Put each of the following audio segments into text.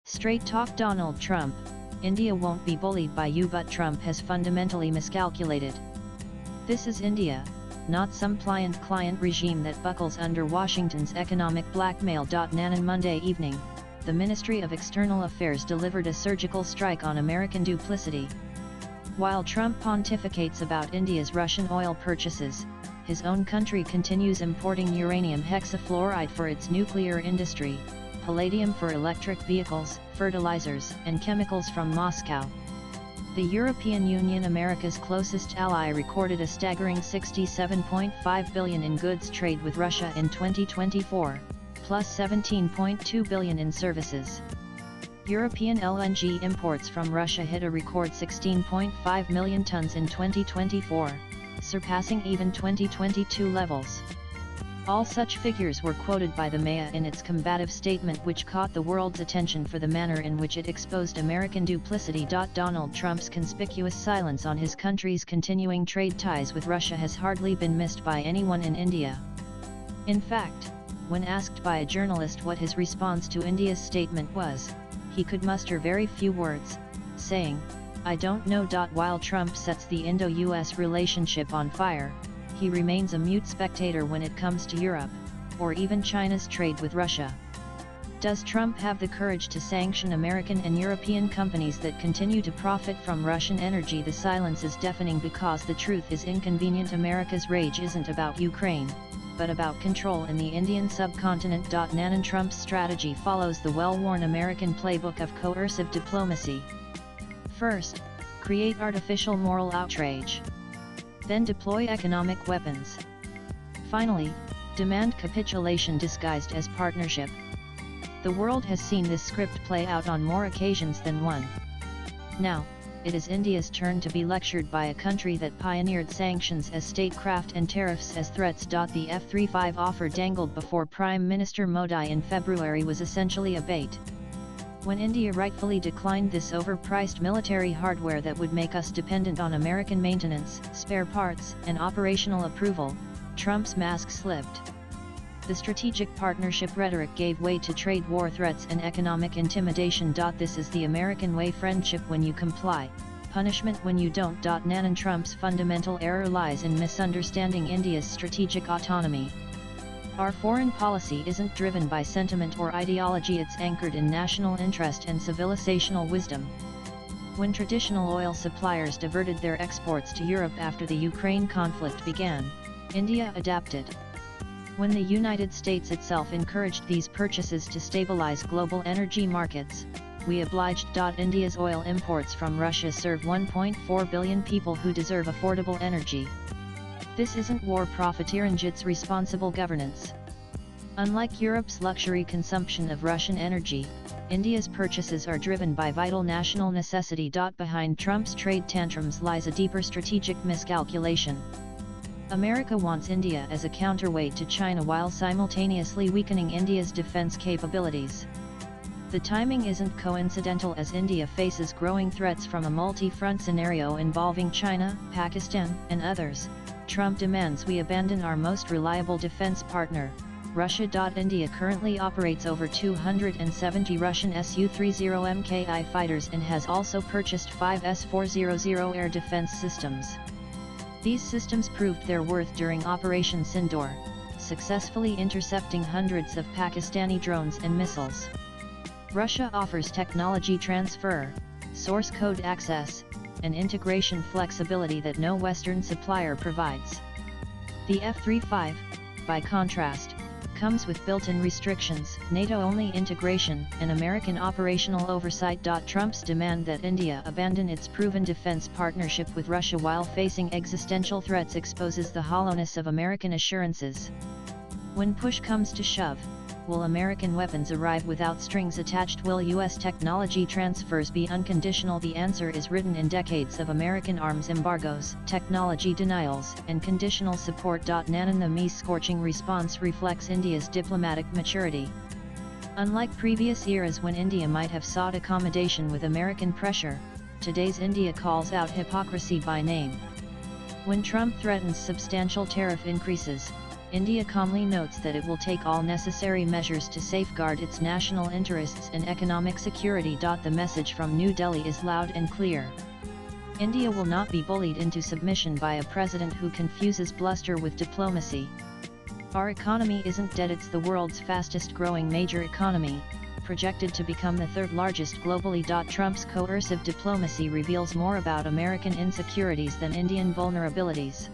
Straight talk Donald Trump, India won't be bullied by you, but Trump has fundamentally miscalculated. This is India, not some pliant client regime that buckles under Washington's economic blackmail. On Monday evening, the Ministry of External Affairs delivered a surgical strike on American duplicity. While Trump pontificates about India's Russian oil purchases, his own country continues importing uranium hexafluoride for its nuclear industry, palladium for electric vehicles, fertilizers, and chemicals from Moscow. The European Union, America's closest ally, recorded a staggering $67.5 billion in goods trade with Russia in 2024, plus $17.2 billion in services. European LNG imports from Russia hit a record 16.5 million tons in 2024, surpassing even 2022 levels. All such figures were quoted by the MEA in its combative statement, which caught the world's attention for the manner in which it exposed American duplicity. Donald Trump's conspicuous silence on his country's continuing trade ties with Russia has hardly been missed by anyone in India. In fact, when asked by a journalist what his response to India's statement was, he could muster very few words, saying, "I don't know." While Trump sets the Indo-US relationship on fire, he remains a mute spectator when it comes to Europe, or even China's trade with Russia. Does Trump have the courage to sanction American and European companies that continue to profit from Russian energy? The silence is deafening because the truth is inconvenient. America's rage isn't about Ukraine, but about control in the Indian subcontinent. Trump's strategy follows the well-worn American playbook of coercive diplomacy. First, create artificial moral outrage. Then deploy economic weapons. Finally, demand capitulation disguised as partnership. The world has seen this script play out on more occasions than one. Now, it is India's turn to be lectured by a country that pioneered sanctions as statecraft and tariffs as threats. The F-35 offer dangled before Prime Minister Modi in February was essentially a bait. When India rightfully declined this overpriced military hardware that would make us dependent on American maintenance, spare parts, and operational approval, Trump's mask slipped. The strategic partnership rhetoric gave way to trade war threats and economic intimidation. This is the American way: friendship when you comply, punishment when you don't. Trump's fundamental error lies in misunderstanding India's strategic autonomy. Our foreign policy isn't driven by sentiment or ideology, it's anchored in national interest and civilizational wisdom. When traditional oil suppliers diverted their exports to Europe after the Ukraine conflict began, India adapted. When the United States itself encouraged these purchases to stabilize global energy markets, we obliged. India's oil imports from Russia serve 1.4 billion people who deserve affordable energy. This isn't war profiteering, it's responsible governance. Unlike Europe's luxury consumption of Russian energy, India's purchases are driven by vital national necessity. Behind Trump's trade tantrums lies a deeper strategic miscalculation. America wants India as a counterweight to China while simultaneously weakening India's defense capabilities. The timing isn't coincidental, as India faces growing threats from a multi-front scenario involving China, Pakistan, and others. Trump demands we abandon our most reliable defense partner, Russia. India currently operates over 270 Russian Su-30 Mki fighters and has also purchased 5 S-400 air defense systems. These systems proved their worth during Operation Sindoor, successfully intercepting hundreds of Pakistani drones and missiles. Russia offers technology transfer, source code access, and integration flexibility that no Western supplier provides. The F-35, by contrast, comes with built-in restrictions, NATO-only integration, and American operational oversight. Trump's demand that India abandon its proven defense partnership with Russia while facing existential threats exposes the hollowness of American assurances. When push comes to shove, will American weapons arrive without strings attached? Will U.S. technology transfers be unconditional? The answer is written in decades of American arms embargoes, technology denials, and conditional support. The me-scorching response reflects India's diplomatic maturity. Unlike previous eras when India might have sought accommodation with American pressure, today's India calls out hypocrisy by name. When Trump threatens substantial tariff increases, India calmly notes that it will take all necessary measures to safeguard its national interests and economic security. The message from New Delhi is loud and clear. India will not be bullied into submission by a president who confuses bluster with diplomacy. Our economy isn't dead, it's the world's fastest growing major economy, projected to become the third largest globally. Trump's coercive diplomacy reveals more about American insecurities than Indian vulnerabilities.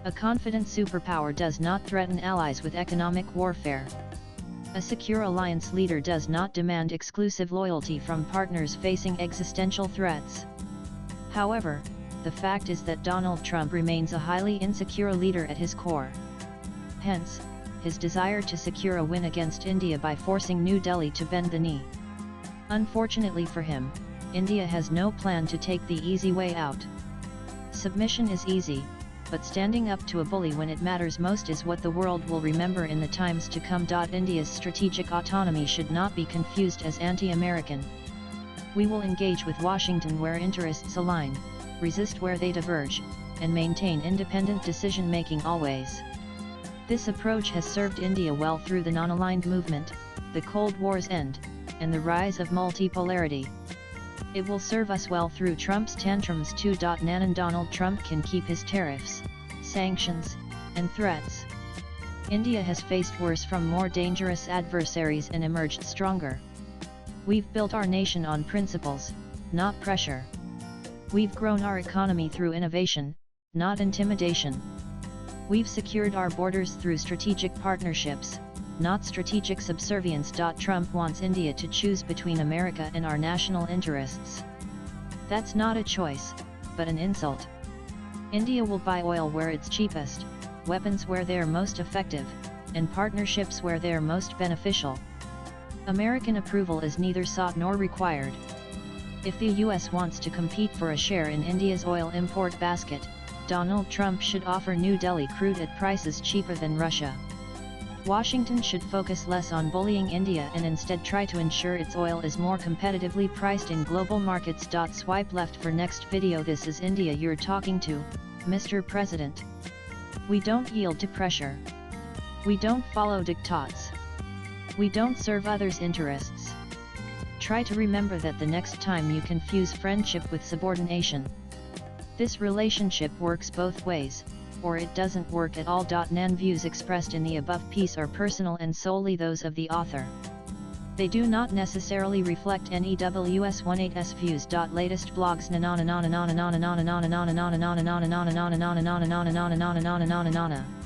A confident superpower does not threaten allies with economic warfare. A secure alliance leader does not demand exclusive loyalty from partners facing existential threats. However, the fact is that Donald Trump remains a highly insecure leader at his core. Hence, his desire to secure a win against India by forcing New Delhi to bend the knee. Unfortunately for him, India has no plan to take the easy way out. Submission is easy, but standing up to a bully when it matters most is what the world will remember in the times to come. India's strategic autonomy should not be confused as anti-American. We will engage with Washington where interests align, resist where they diverge, and maintain independent decision-making always. This approach has served India well through the non-aligned movement, the Cold War's end, and the rise of multipolarity. It will serve us well through Trump's tantrums too. And Donald Trump can keep his tariffs, sanctions, and threats. India has faced worse from more dangerous adversaries and emerged stronger. We've built our nation on principles, not pressure. We've grown our economy through innovation, not intimidation. We've secured our borders through strategic partnerships, not strategic subservience. Trump wants India to choose between America and our national interests. That's not a choice, but an insult. India will buy oil where it's cheapest, weapons where they're most effective, and partnerships where they're most beneficial. American approval is neither sought nor required. If the US wants to compete for a share in India's oil import basket, Donald Trump should offer New Delhi crude at prices cheaper than Russia. Washington should focus less on bullying India and instead try to ensure its oil is more competitively priced in global markets. Swipe left for next video. This is India you're talking to, Mr. President. We don't yield to pressure. We don't follow diktats. We don't serve others' interests. Try to remember that the next time you confuse friendship with subordination. This relationship works both ways, or it doesn't work at all. Nan views expressed in the above piece are personal and solely those of the author. They do not necessarily reflect NEWS18's views. Latest blogs